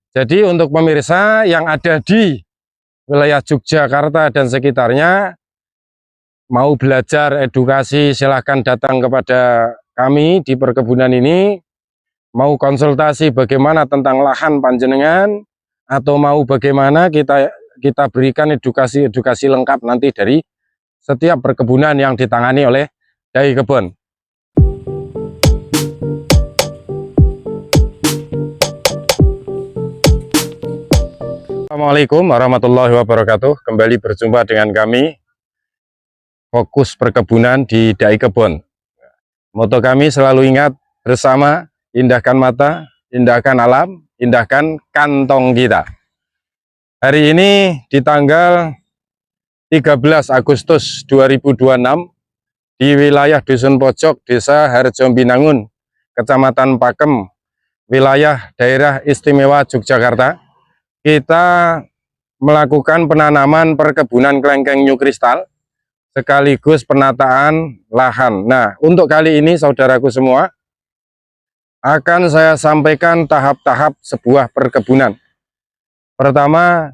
Jadi untuk pemirsa yang ada di wilayah Yogyakarta dan sekitarnya, mau belajar edukasi silahkan datang kepada kami di perkebunan ini. Mau konsultasi bagaimana tentang lahan panjenengan, atau mau bagaimana kita berikan edukasi lengkap nanti dari setiap perkebunan yang ditangani oleh Dai Kebon. Assalamualaikum warahmatullahi wabarakatuh. Kembali berjumpa dengan kami, Fokus Perkebunan di Dai Kebon. Moto kami selalu ingat, bersama, indahkan mata, indahkan alam, indahkan kantong kita. Hari ini di tanggal 13 Agustus 2026 di wilayah Dusun Pojok, Desa Harjobinangun, Kecamatan Pakem, wilayah Daerah Istimewa Yogyakarta, kita melakukan penanaman perkebunan kelengkeng New Crystal sekaligus penataan lahan. Nah, untuk kali ini saudaraku semua, akan saya sampaikan tahap-tahap sebuah perkebunan. Pertama,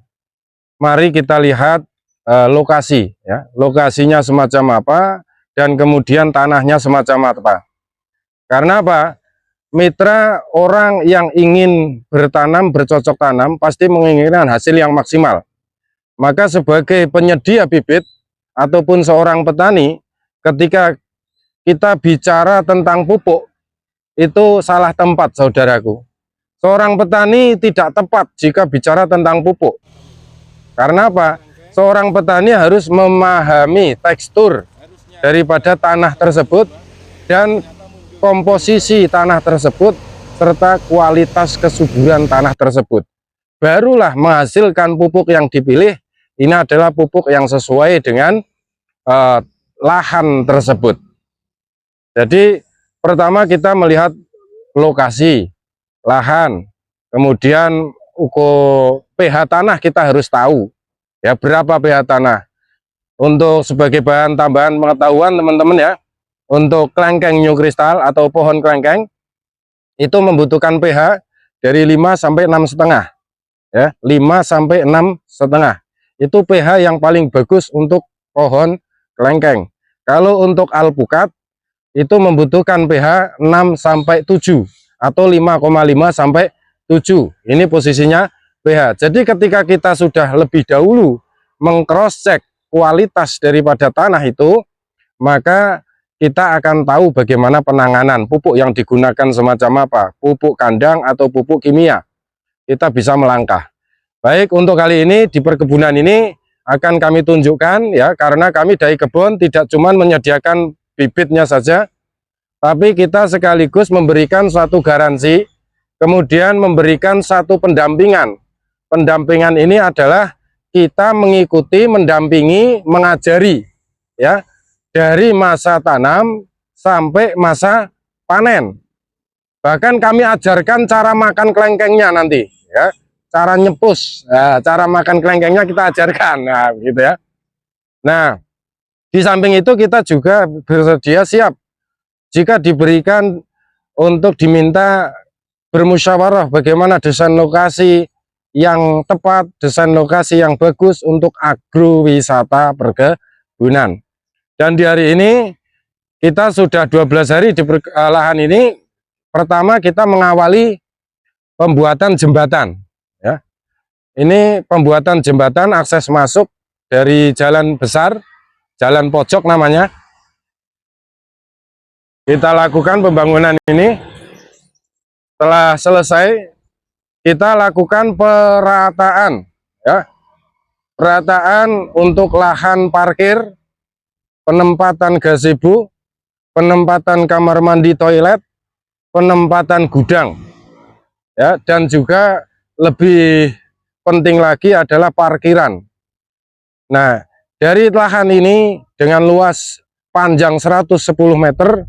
mari kita lihat lokasi, ya. Lokasinya semacam apa, dan kemudian tanahnya semacam apa. Karena apa? Mitra orang yang ingin bertanam, bercocok tanam, pasti menginginkan hasil yang maksimal. Maka sebagai penyedia bibit ataupun seorang petani, ketika kita bicara tentang pupuk, itu salah tempat, saudaraku. Seorang petani tidak tepat jika bicara tentang pupuk. Karena apa? Seorang petani harus memahami tekstur daripada tanah tersebut dan komposisi tanah tersebut serta kualitas kesuburan tanah tersebut. Barulah menghasilkan pupuk yang dipilih. Ini adalah pupuk yang sesuai dengan lahan tersebut. Jadi pertama kita melihat lokasi, lahan, kemudian pH tanah kita harus tahu, ya, berapa pH tanah. Untuk sebagai bahan tambahan pengetahuan teman-teman, ya, untuk kelengkeng New Crystal atau pohon kelengkeng itu membutuhkan pH dari 5 sampai 6,5, ya, 5 sampai 6,5. Itu pH yang paling bagus untuk pohon kelengkeng. Kalau untuk alpukat itu membutuhkan pH 6 sampai 7 atau 5,5 sampai 7. Ini posisinya pH. Jadi ketika kita sudah lebih dahulu meng-cross check kualitas daripada tanah itu, maka kita akan tahu bagaimana penanganan pupuk yang digunakan semacam apa, pupuk kandang atau pupuk kimia. Kita bisa melangkah. Baik, untuk kali ini di perkebunan ini akan kami tunjukkan, ya, karena kami Dai Kebon tidak cuma menyediakan bibitnya saja, tapi kita sekaligus memberikan suatu garansi, kemudian memberikan satu pendampingan. Pendampingan ini adalah kita mengikuti, mendampingi, mengajari, ya, dari masa tanam sampai masa panen. Bahkan kami ajarkan cara makan kelengkengnya nanti, ya, cara nyepus, nah, cara makan kelengkengnya kita ajarkan, nah, gitu ya. Nah, di samping itu kita juga bersedia siap jika diberikan untuk diminta bermusyawarah bagaimana desain lokasi yang tepat, desain lokasi yang bagus untuk agrowisata perkebunan. Dan di hari ini kita sudah 12 hari di lahan ini. Pertama kita mengawali pembuatan jembatan, ya. Ini pembuatan jembatan akses masuk dari jalan besar, jalan pojok namanya. Kita lakukan pembangunan ini. Setelah selesai kita lakukan perataan, ya. Perataan untuk lahan parkir, penempatan gazebo, penempatan kamar mandi toilet, penempatan gudang, ya, dan juga lebih penting lagi adalah parkiran. Nah, dari lahan ini dengan luas panjang 110 meter,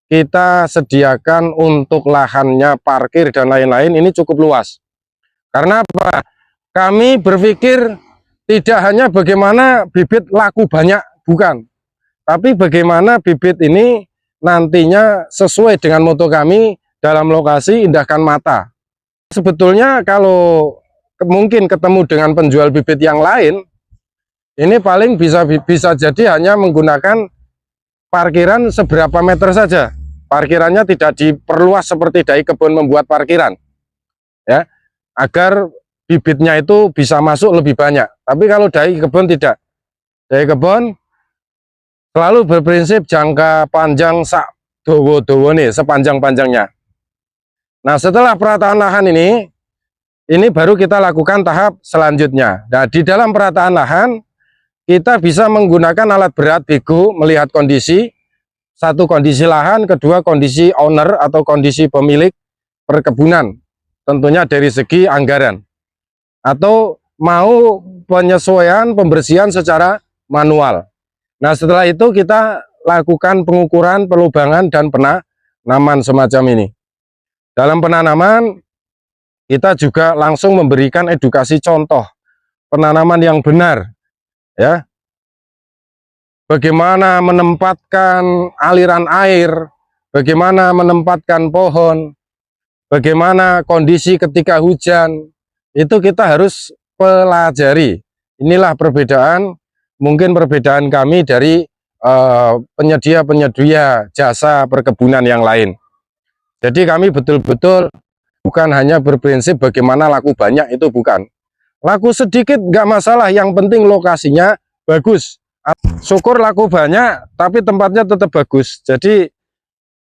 kita sediakan untuk lahannya parkir dan lain-lain, ini cukup luas. Karena apa? Kami berpikir tidak hanya bagaimana bibit laku banyak, bukan. Tapi bagaimana bibit ini nantinya sesuai dengan moto kami dalam lokasi indahkan mata. Sebetulnya kalau mungkin ketemu dengan penjual bibit yang lain, ini paling bisa jadi hanya menggunakan parkiran seberapa meter saja. Parkirannya tidak diperluas seperti dai kebun membuat parkiran, ya, agar bibitnya itu bisa masuk lebih banyak. Tapi kalau dai kebun tidak. Dai kebun selalu berprinsip jangka panjang sak dowo-dowo nih, sepanjang-panjangnya. Nah, setelah perataan lahan ini baru kita lakukan tahap selanjutnya. Nah, di dalam perataan lahan, kita bisa menggunakan alat berat bego melihat kondisi, satu kondisi lahan, kedua kondisi owner atau kondisi pemilik perkebunan, tentunya dari segi anggaran, atau mau penyesuaian pembersihan secara manual. Nah, setelah itu kita lakukan pengukuran, pelubangan, dan penanaman semacam ini. Dalam penanaman, kita juga langsung memberikan edukasi contoh penanaman yang benar, ya. Bagaimana menempatkan aliran air, bagaimana menempatkan pohon, bagaimana kondisi ketika hujan, itu kita harus pelajari. Inilah perbedaan, mungkin perbedaan kami dari penyedia-penyedia jasa perkebunan yang lain. Jadi kami betul-betul bukan hanya berprinsip bagaimana laku banyak, itu bukan. Laku sedikit nggak masalah, yang penting lokasinya bagus. Syukur laku banyak, tapi tempatnya tetap bagus. Jadi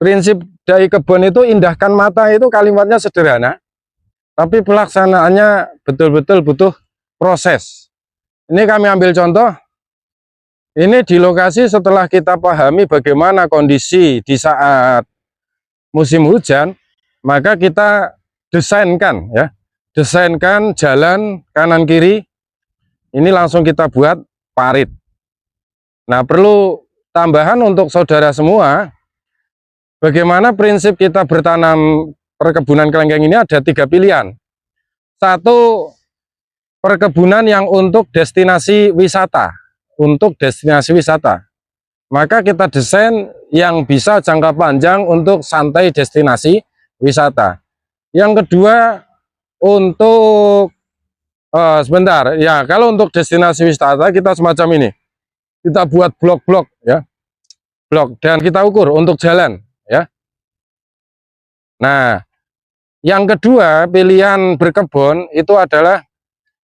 prinsip dai kebun itu indahkan mata, itu kalimatnya sederhana, tapi pelaksanaannya betul-betul butuh proses. Ini kami ambil contoh. Ini di lokasi setelah kita pahami bagaimana kondisi di saat musim hujan, maka kita desainkan, ya, desainkan jalan kanan kiri. Ini langsung kita buat parit. Nah, perlu tambahan untuk saudara semua, bagaimana prinsip kita bertanam perkebunan kelengkeng ini ada 3 pilihan. Satu, perkebunan yang untuk destinasi wisata. Untuk destinasi wisata, maka kita desain yang bisa jangka panjang untuk santai destinasi wisata. Yang kedua, untuk sebentar ya, kalau untuk destinasi wisata kita semacam ini, kita buat blok-blok, ya, blok, dan kita ukur untuk jalan, ya. Nah, yang kedua pilihan berkebun itu adalah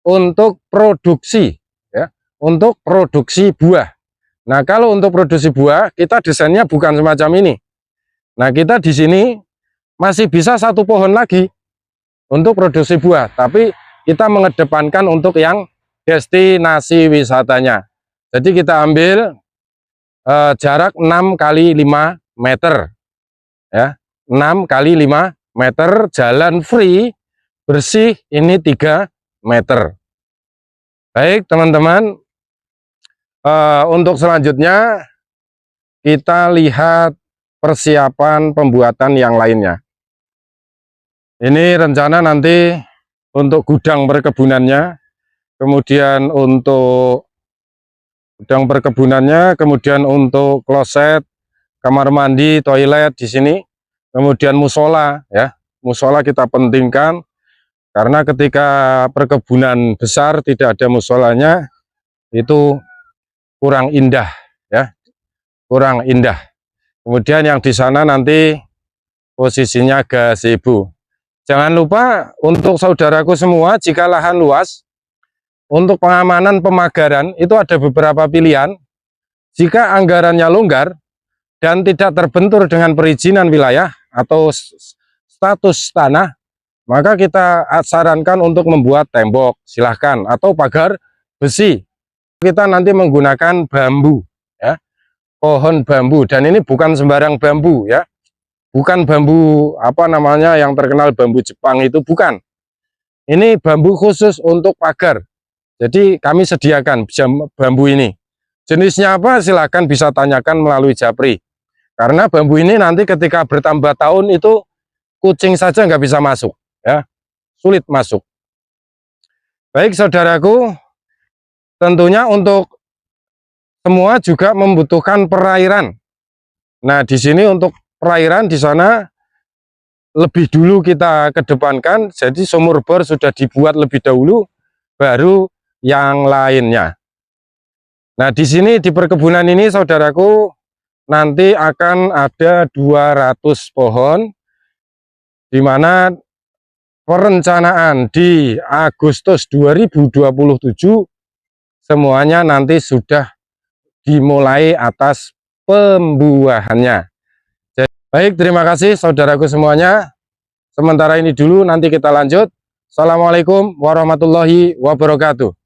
untuk produksi, ya, untuk produksi buah. Nah, kalau untuk produksi buah, kita desainnya bukan semacam ini. Nah, kita di sini masih bisa satu pohon lagi untuk produksi buah, tapi kita mengedepankan untuk yang destinasi wisatanya. Jadi kita ambil jarak 6 kali 5 meter, ya, 6 kali 5 meter, jalan free bersih ini 3 meter. Baik teman-teman, untuk selanjutnya kita lihat persiapan pembuatan yang lainnya. Ini rencana nanti untuk gudang perkebunannya, kemudian untuk gudang perkebunannya, kemudian untuk kloset, kamar mandi, toilet di sini, kemudian musola, ya. Musola kita pentingkan karena ketika perkebunan besar tidak ada musolanya, itu kurang indah, ya, kurang indah. Kemudian yang di sana nanti posisinya gazebo. Jangan lupa untuk saudaraku semua, jika lahan luas, untuk pengamanan pemagaran itu ada beberapa pilihan. Jika anggarannya longgar dan tidak terbentur dengan perizinan wilayah atau status tanah, maka kita sarankan untuk membuat tembok, silahkan, atau pagar besi. Kita nanti menggunakan bambu, ya, pohon bambu, dan ini bukan sembarang bambu, ya, bukan bambu apa namanya yang terkenal bambu Jepang, itu bukan. Ini bambu khusus untuk pagar. Jadi kami sediakan bambu ini. Jenisnya apa? Silahkan bisa tanyakan melalui Japri. Karena bambu ini nanti ketika bertambah tahun itu kucing saja nggak bisa masuk, ya, sulit masuk. Baik saudaraku, tentunya untuk semua juga membutuhkan perairan. Nah, di sini untuk perairan di sana lebih dulu kita kedepankan, jadi sumur bor sudah dibuat lebih dahulu, baru yang lainnya. Nah, di sini di perkebunan ini saudaraku nanti akan ada 200 pohon, di mana perencanaan di Agustus 2027 semuanya nanti sudah dimulai atas pembuahannya. Jadi, baik, terima kasih saudaraku semuanya. Sementara ini dulu, nanti kita lanjut. Assalamualaikum warahmatullahi wabarakatuh.